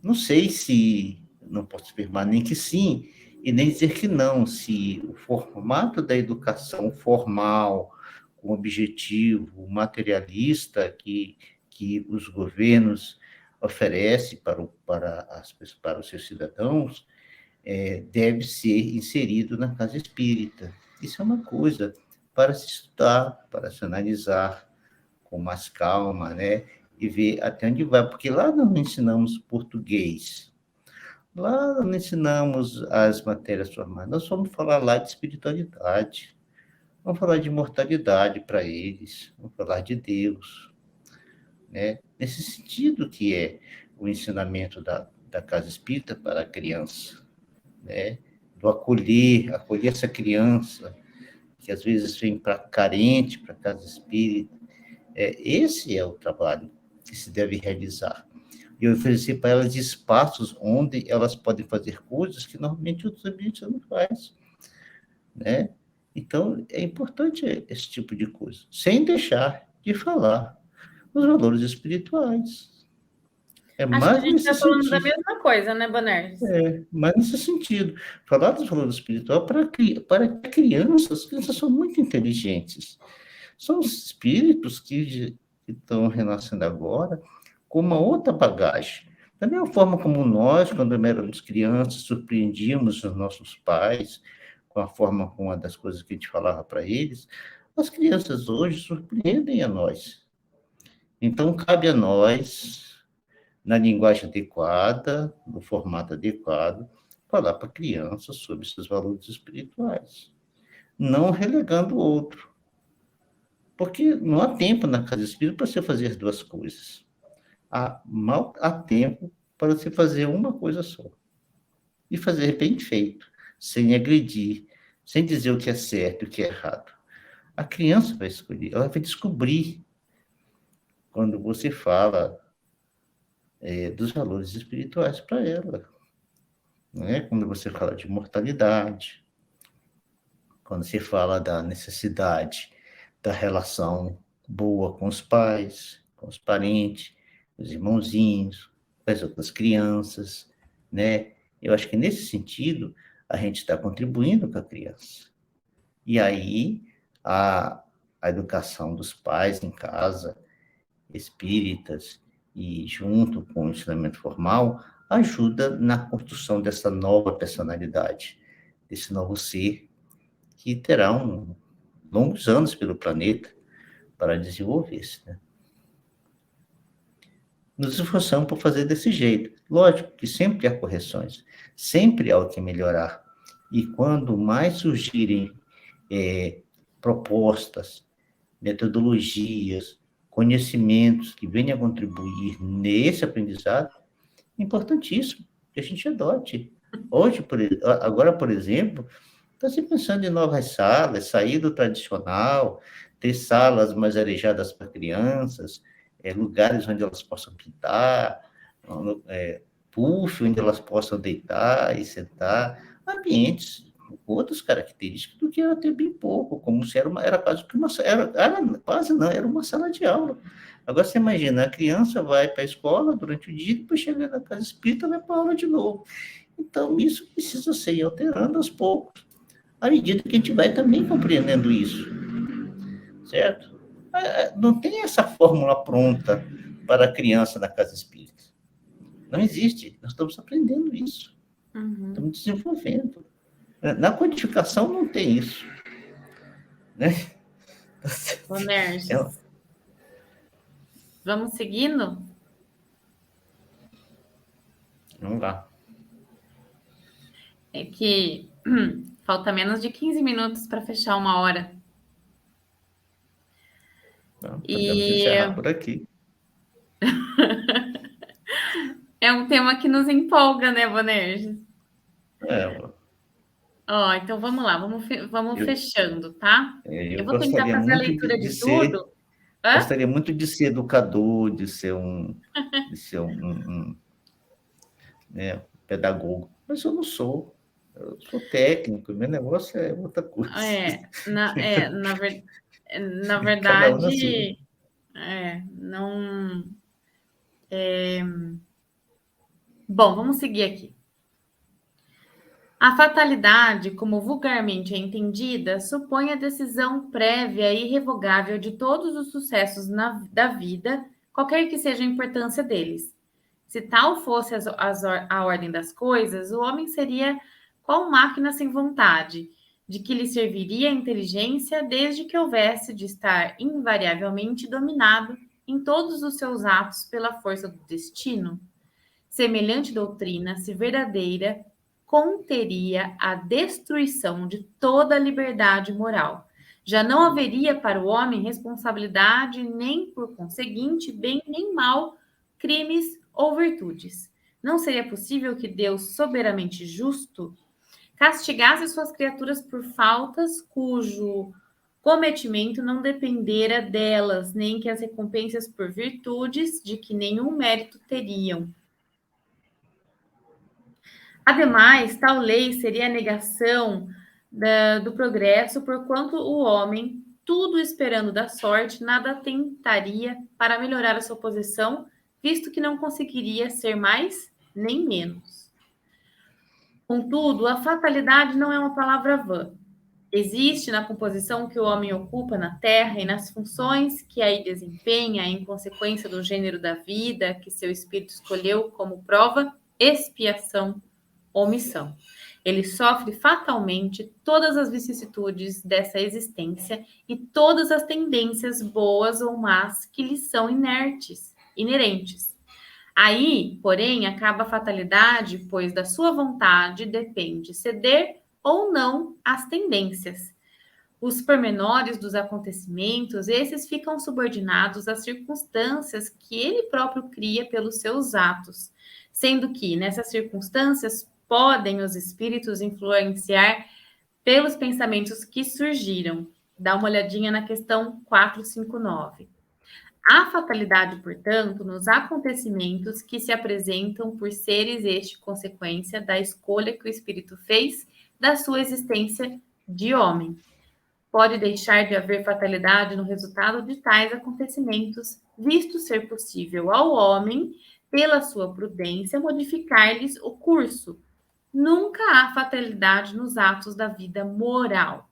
Não sei se, não posso afirmar nem que sim, e nem dizer que não, se o formato da educação formal, com objetivo materialista que os governos oferecem para os seus cidadãos, deve ser inserido na casa espírita. Isso é uma coisa para se estudar, para se analisar com mais calma, né? E ver até onde vai, porque lá nós não ensinamos português, lá não ensinamos as matérias formais, nós vamos falar lá de espiritualidade, vamos falar de imortalidade para eles, vamos falar de Deus, né? Nesse sentido que é o ensinamento da casa espírita para a criança, né? Do acolher essa criança, que às vezes vem carente para a casa espírita. Esse é o trabalho que se deve realizar. E oferecer para elas espaços onde elas podem fazer coisas que normalmente outros ambientes não fazem, né? Então, é importante esse tipo de coisa, sem deixar de falar os valores espirituais. Acho que a Mais gente nesse está falando da sentido. mesma coisa, né, Bonerges? Mais nesse sentido. Falar dos valores espirituais para crianças. As crianças são muito inteligentes. São os espíritos que estão renascendo agora com uma outra bagagem. Da mesma forma como nós, quando éramos crianças, surpreendíamos os nossos pais com a forma, com uma das coisas que a gente falava para eles, as crianças hoje surpreendem a nós. Então, cabe a nós, na linguagem adequada, no formato adequado, falar para a criança sobre seus valores espirituais, não relegando o outro. Porque não há tempo na casa espírita para você fazer as duas coisas. Há tempo para você fazer uma coisa só. E fazer bem feito, sem agredir, sem dizer o que é certo e o que é errado. A criança vai escolher, ela vai descobrir quando você fala dos valores espirituais para ela. Né? Quando você fala de mortalidade, quando se fala da necessidade da relação boa com os pais, com os parentes, os irmãozinhos, com as outras crianças, né? Eu acho que nesse sentido a gente está contribuindo com a criança. E aí a educação dos pais em casa, espíritas, e junto com o ensinamento formal, ajuda na construção dessa nova personalidade, desse novo ser, que terá longos anos pelo planeta para desenvolver-se, né? Nos esforçamos por fazer desse jeito. Lógico que sempre há correções, sempre há o que melhorar. E quando mais surgirem propostas, metodologias, conhecimentos que venham a contribuir nesse aprendizado, é importantíssimo que a gente adote. Hoje, agora, por exemplo, está se pensando em novas salas, sair do tradicional, ter salas mais arejadas para crianças, lugares onde elas possam pintar, puff, onde elas possam deitar e sentar, ambientes com outras características do que era ter bem pouco, como se era quase que era uma sala de aula. Agora você imagina, a criança vai para a escola durante o dia, depois chega na casa espírita e vai para a aula de novo. Então, isso precisa ser alterando aos poucos, à medida que a gente vai também compreendendo isso, certo? Não tem essa fórmula pronta para a criança na casa espírita. Não existe. Nós estamos aprendendo isso. Uhum. Estamos desenvolvendo. Na codificação não tem isso. Né? Bonerges. Vamos seguindo? Vamos lá. É que falta menos de 15 minutos para fechar 1 hora. Então, podemos encerrar por aqui. É um tema que nos empolga, né, Bonerges? Então vamos lá, vamos fechando, tá? Eu vou tentar fazer a leitura de tudo. Gostaria muito de ser educador, de ser pedagogo, mas eu não sou. Eu sou técnico, meu negócio é outra coisa. Na verdade, não. Bom, vamos seguir aqui. A fatalidade, como vulgarmente é entendida, supõe a decisão prévia e irrevogável de todos os sucessos da vida, qualquer que seja a importância deles. Se tal fosse a ordem das coisas, o homem seria qual máquina sem vontade, de que lhe serviria a inteligência desde que houvesse de estar invariavelmente dominado em todos os seus atos pela força do destino. Semelhante doutrina, se verdadeira, conteria a destruição de toda a liberdade moral. Já não haveria para o homem responsabilidade, nem, por conseguinte, bem nem mal, crimes ou virtudes. Não seria possível que Deus, soberanamente justo, castigasse suas criaturas por faltas cujo cometimento não dependera delas, nem que as recompensas por virtudes de que nenhum mérito teriam. Ademais, tal lei seria a negação do progresso, porquanto o homem, tudo esperando da sorte, nada tentaria para melhorar a sua posição, visto que não conseguiria ser mais nem menos. Contudo, a fatalidade não é uma palavra vã. Existe na composição que o homem ocupa na Terra e nas funções que aí desempenha em consequência do gênero da vida que seu espírito escolheu como prova, expiação ou missão. Ele sofre fatalmente todas as vicissitudes dessa existência e todas as tendências boas ou más que lhe são inerentes. Aí, porém, acaba a fatalidade, pois da sua vontade depende ceder ou não às tendências. Os pormenores dos acontecimentos, esses ficam subordinados às circunstâncias que ele próprio cria pelos seus atos, sendo que, nessas circunstâncias, podem os espíritos influenciar pelos pensamentos que surgiram. Dá uma olhadinha na questão 459. A fatalidade, portanto, nos acontecimentos que se apresentam por seres consequência da escolha que o espírito fez da sua existência de homem. Pode deixar de haver fatalidade no resultado de tais acontecimentos, visto ser possível ao homem, pela sua prudência, modificar-lhes o curso. Nunca há fatalidade nos atos da vida moral.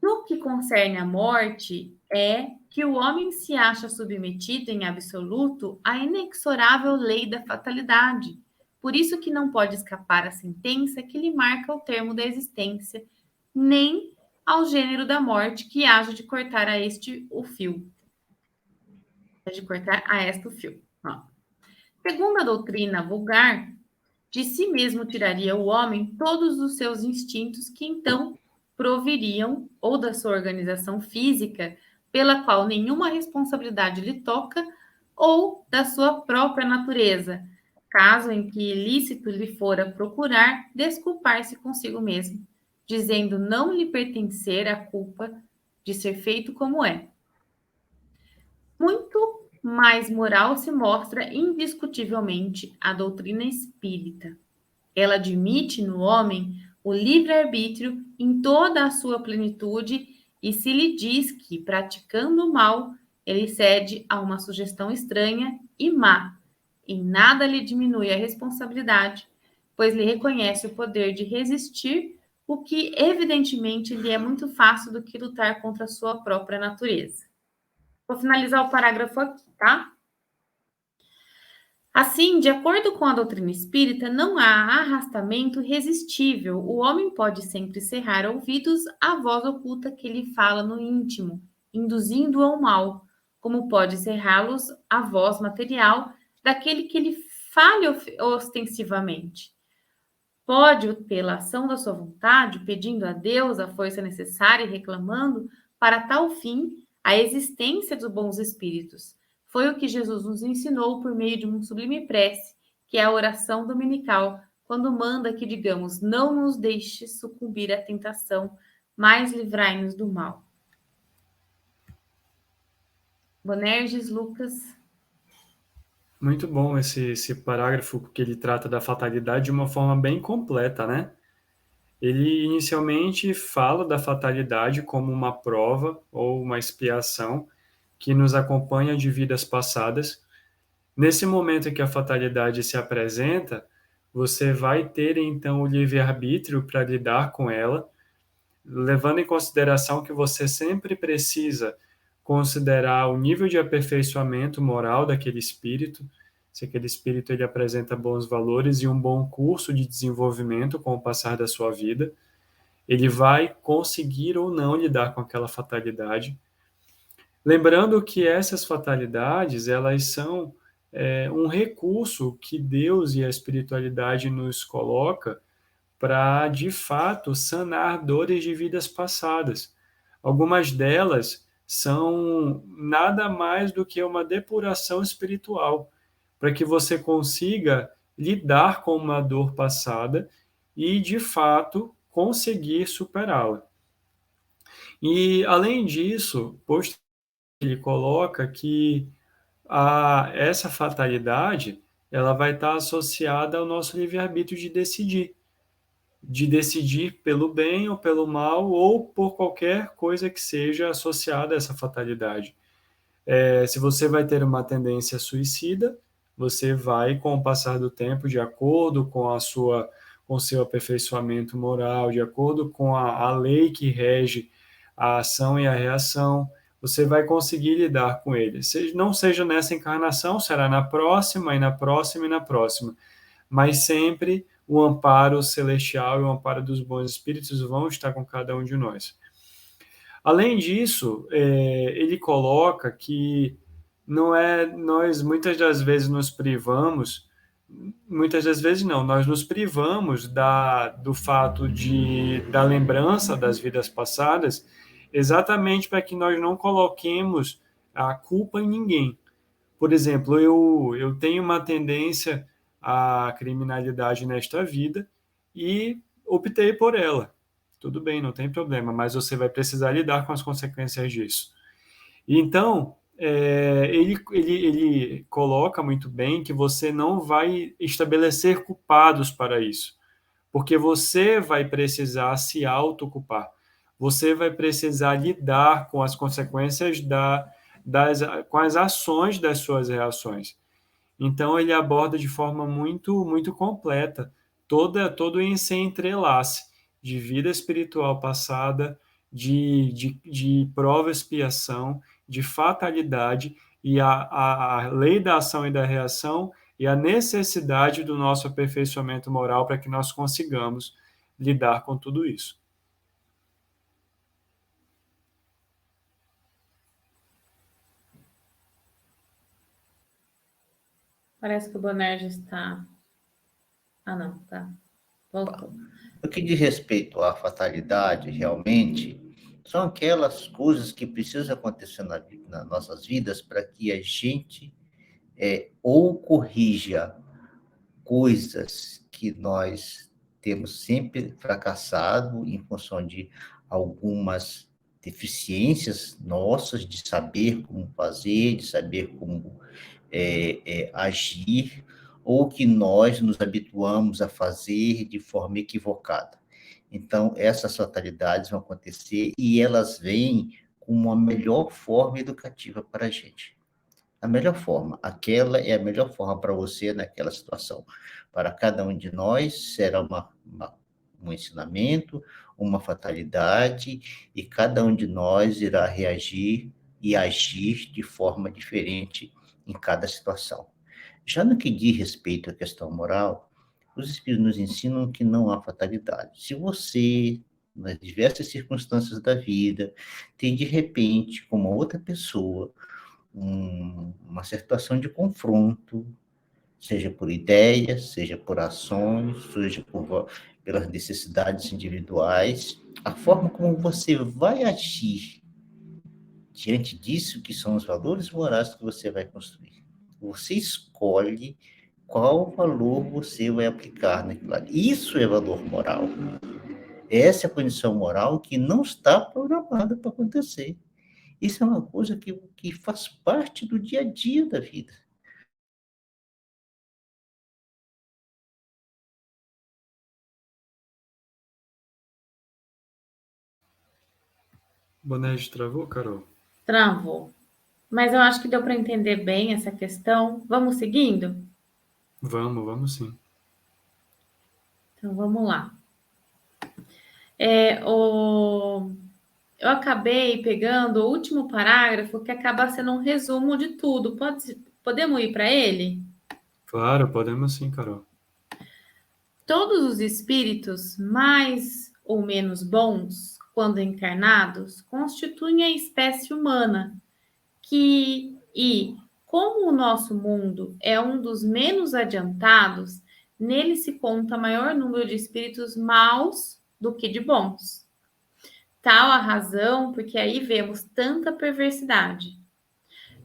No que concerne à morte, é que o homem se acha submetido em absoluto à inexorável lei da fatalidade. Por isso que não pode escapar à sentença que lhe marca o termo da existência, nem ao gênero da morte que haja de cortar a este o fio. De cortar a esta o fio. Ó. Segundo a doutrina vulgar, de si mesmo tiraria o homem todos os seus instintos que então proviriam, ou da sua organização física, pela qual nenhuma responsabilidade lhe toca, ou da sua própria natureza, caso em que ilícito lhe fora procurar desculpar-se consigo mesmo, dizendo não lhe pertencer a culpa de ser feito como é. Muito mais moral se mostra indiscutivelmente a doutrina espírita. Ela admite no homem o livre-arbítrio em toda a sua plenitude e se lhe diz que, praticando o mal, ele cede a uma sugestão estranha e má, em nada lhe diminui a responsabilidade, pois lhe reconhece o poder de resistir, o que evidentemente lhe é muito fácil do que lutar contra a sua própria natureza. Vou finalizar o parágrafo aqui, tá? Assim, de acordo com a doutrina espírita, não há arrastamento resistível. O homem pode sempre cerrar ouvidos à voz oculta que lhe fala no íntimo, induzindo-o ao mal, como pode cerrá-los à voz material daquele que lhe fale ostensivamente. Pode, pela ação da sua vontade, pedindo a Deus a força necessária e reclamando, para tal fim, a existência dos bons espíritos. Foi o que Jesus nos ensinou por meio de uma sublime prece, que é a oração dominical, quando manda que digamos, não nos deixe sucumbir à tentação, mas livrai-nos do mal. Bonerges, Lucas. Muito bom esse parágrafo, porque ele trata da fatalidade de uma forma bem completa, né? Ele inicialmente fala da fatalidade como uma prova ou uma expiação que nos acompanha de vidas passadas. Nesse momento em que a fatalidade se apresenta, você vai ter então o livre-arbítrio para lidar com ela, levando em consideração que você sempre precisa considerar o nível de aperfeiçoamento moral daquele espírito, se aquele espírito ele apresenta bons valores e um bom curso de desenvolvimento com o passar da sua vida, ele vai conseguir ou não lidar com aquela fatalidade. Lembrando que essas fatalidades, elas são um recurso que Deus e a espiritualidade nos coloca para, de fato, sanar dores de vidas passadas. Algumas delas são nada mais do que uma depuração espiritual, para que você consiga lidar com uma dor passada e, de fato, conseguir superá-la. E, além disso, ele coloca que essa fatalidade ela vai estar associada ao nosso livre-arbítrio de decidir pelo bem ou pelo mal, ou por qualquer coisa que seja associada a essa fatalidade. Se você vai ter uma tendência suicida, você vai, com o passar do tempo, de acordo com com o seu aperfeiçoamento moral, de acordo com a lei que rege a ação e a reação, você vai conseguir lidar com ele. Não seja nessa encarnação, será na próxima, e na próxima, e na próxima. Mas sempre o amparo celestial e o amparo dos bons espíritos vão estar com cada um de nós. Além disso, ele coloca que nós muitas das vezes nos privamos, muitas das vezes não, nós nos privamos do fato da lembrança das vidas passadas, exatamente para que nós não coloquemos a culpa em ninguém. Por exemplo, eu tenho uma tendência à criminalidade nesta vida e optei por ela. Tudo bem, não tem problema, mas você vai precisar lidar com as consequências disso. Então, ele coloca muito bem que você não vai estabelecer culpados para isso, porque você vai precisar se autoculpar. Você vai precisar lidar com as consequências com as ações das suas reações. Então, ele aborda de forma muito, muito completa todo esse entrelace de vida espiritual passada, de prova e expiação, de fatalidade, e a lei da ação e da reação, e a necessidade do nosso aperfeiçoamento moral para que nós consigamos lidar com tudo isso. Parece que o Bonerges está... Ah, não, tá. Voltou. No que diz respeito à fatalidade, realmente, são aquelas coisas que precisam acontecer nas nossas vidas para que a gente ou corrija coisas que nós temos sempre fracassado em função de algumas deficiências nossas, de saber como fazer, de saber como agir, ou que nós nos habituamos a fazer de forma equivocada. Então, essas fatalidades vão acontecer e elas vêm com uma melhor forma educativa para a gente. A melhor forma, aquela é a melhor forma para você naquela situação. Para cada um de nós será um ensinamento, uma fatalidade, e cada um de nós irá reagir e agir de forma diferente em cada situação. Já no que diz respeito à questão moral, os Espíritos nos ensinam que não há fatalidade. Se você, nas diversas circunstâncias da vida, tem de repente, com uma outra pessoa, uma situação de confronto, seja por ideias, seja por ações, seja pelas necessidades individuais, a forma como você vai agir diante disso, que são os valores morais que você vai construir. Você escolhe qual valor você vai aplicar naquilo ali. Isso é valor moral. Essa é a condição moral que não está programada para acontecer. Isso é uma coisa que faz parte do dia a dia da vida. Bonerges travou, Carol? Travou. Mas eu acho que deu para entender bem essa questão. Vamos seguindo? Vamos sim. Então, vamos lá. Eu acabei pegando o último parágrafo, que acaba sendo um resumo de tudo. Podemos ir para ele? Claro, podemos sim, Carol. Todos os espíritos, mais ou menos bons, quando encarnados, constituem a espécie humana, como o nosso mundo é um dos menos adiantados, nele se conta maior número de espíritos maus do que de bons. Tal a razão porque aí vemos tanta perversidade.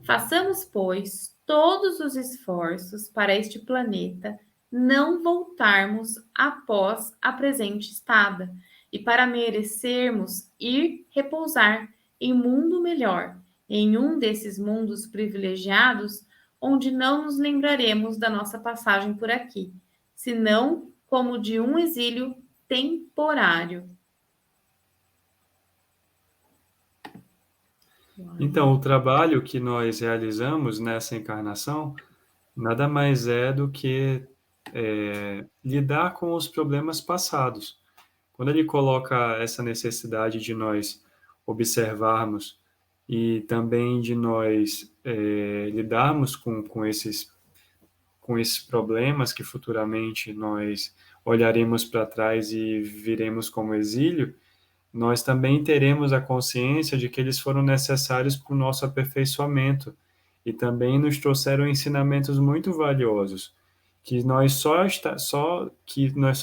Façamos, pois, todos os esforços para este planeta não voltarmos após a presente estada, e para merecermos ir repousar em mundo melhor, em um desses mundos privilegiados, onde não nos lembraremos da nossa passagem por aqui, senão como de um exílio temporário. Então, o trabalho que nós realizamos nessa encarnação nada mais é do que lidar com os problemas passados. Quando ele coloca essa necessidade de nós observarmos e também de nós lidarmos com esses problemas que futuramente nós olharemos para trás e viremos como exílio, nós também teremos a consciência de que eles foram necessários para o nosso aperfeiçoamento e também nos trouxeram ensinamentos muito valiosos, que nós só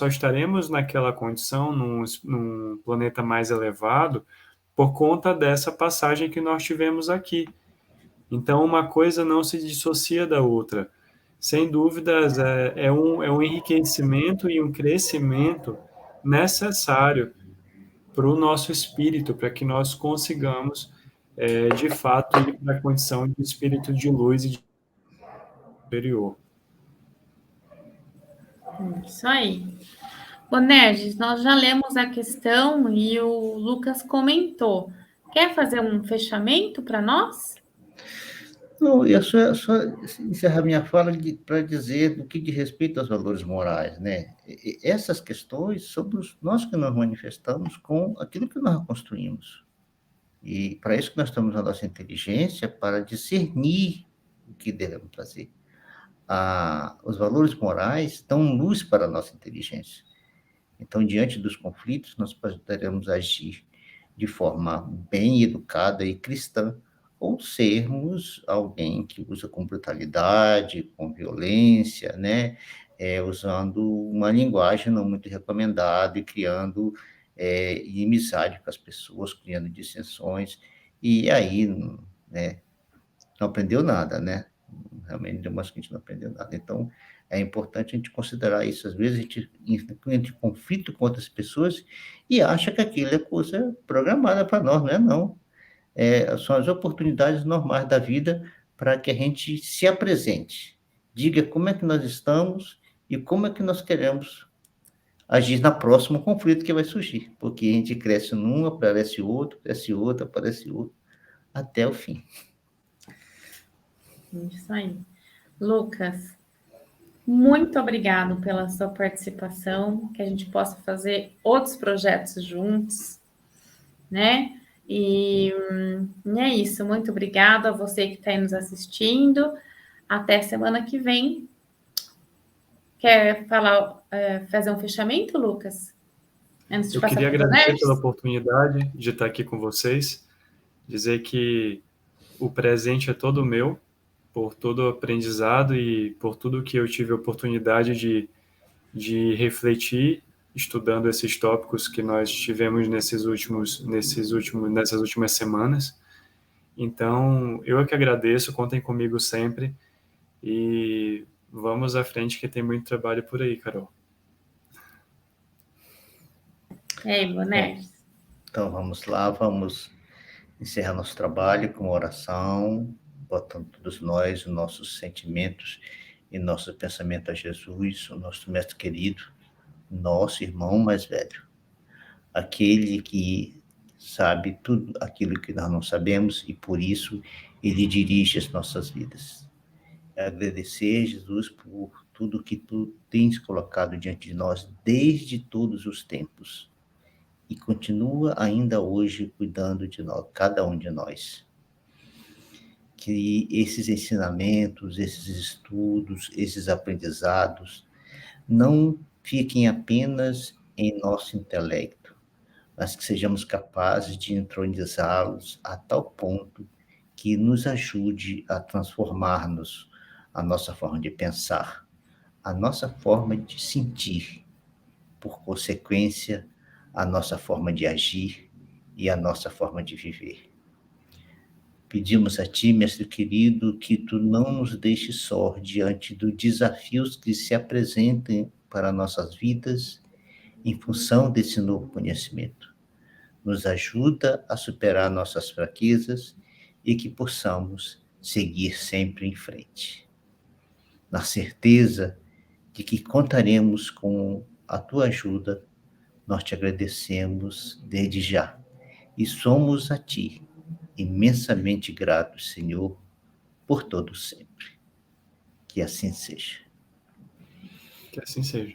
estaremos naquela condição, num planeta mais elevado, por conta dessa passagem que nós tivemos aqui. Então, uma coisa não se dissocia da outra. Sem dúvidas, é um enriquecimento e um crescimento necessário para o nosso espírito, para que nós consigamos, de fato, ir para a condição de espírito de luz e de superior. Isso aí. Bonerges, nós já lemos a questão e o Lucas comentou. Quer fazer um fechamento para nós? Não, eu só encerrar minha fala para dizer do que diz respeito aos valores morais, né? Essas questões somos nós que nos manifestamos com aquilo que nós construímos. E para isso que nós estamos na nossa inteligência, para discernir o que devemos fazer. Os valores morais dão luz para a nossa inteligência. Então, diante dos conflitos, nós poderemos agir de forma bem educada e cristã, ou sermos alguém que usa com brutalidade, com violência, né? Usando uma linguagem não muito recomendada e criando inimizade com as pessoas, criando dissensões, e aí, né, não aprendeu nada, né? Realmente demonstra que a gente não aprendeu nada. Então, é importante a gente considerar isso. Às vezes, a gente entra em conflito com outras pessoas e acha que aquilo é coisa programada para nós, não é não. São as oportunidades normais da vida para que a gente se apresente. Diga como é que nós estamos e como é que nós queremos agir no próximo conflito que vai surgir. Porque a gente cresce num, aparece outro, aparece outro, até o fim. Isso aí. Lucas, muito obrigado pela sua participação, que a gente possa fazer outros projetos juntos, né? E é isso. Muito obrigada a você que está aí nos assistindo. Até semana que vem. Quer falar, fazer um fechamento, Lucas? Antes de Eu passar queria para o agradecer pela Bonerges? oportunidade de estar aqui com vocês, dizer que o presente é todo meu, por todo o aprendizado e por tudo que eu tive a oportunidade de refletir, estudando esses tópicos que nós tivemos nessas últimas semanas. Então, eu é que agradeço, contem comigo sempre e vamos à frente que tem muito trabalho por aí, Carol. E aí, Bonerges? Então, vamos lá, vamos encerrar nosso trabalho com uma oração, botando todos nós, os nossos sentimentos e nosso pensamento a Jesus, o nosso mestre querido, nosso irmão mais velho, aquele que sabe tudo aquilo que nós não sabemos e por isso ele dirige as nossas vidas. Agradecer, Jesus, por tudo que tu tens colocado diante de nós desde todos os tempos e continua ainda hoje cuidando de nós, cada um de nós. Que esses ensinamentos, esses estudos, esses aprendizados não fiquem apenas em nosso intelecto, mas que sejamos capazes de entronizá-los a tal ponto que nos ajude a transformar-nos a nossa forma de pensar, a nossa forma de sentir, por consequência, a nossa forma de agir e a nossa forma de viver. Pedimos a Ti, Mestre querido, que Tu não nos deixes só diante dos desafios que se apresentem para nossas vidas em função desse novo conhecimento. Nos ajuda a superar nossas fraquezas e que possamos seguir sempre em frente. Na certeza de que contaremos com a Tua ajuda, nós te agradecemos desde já e somos a Ti imensamente gratos, Senhor, por todo sempre. Que assim seja. Que assim seja.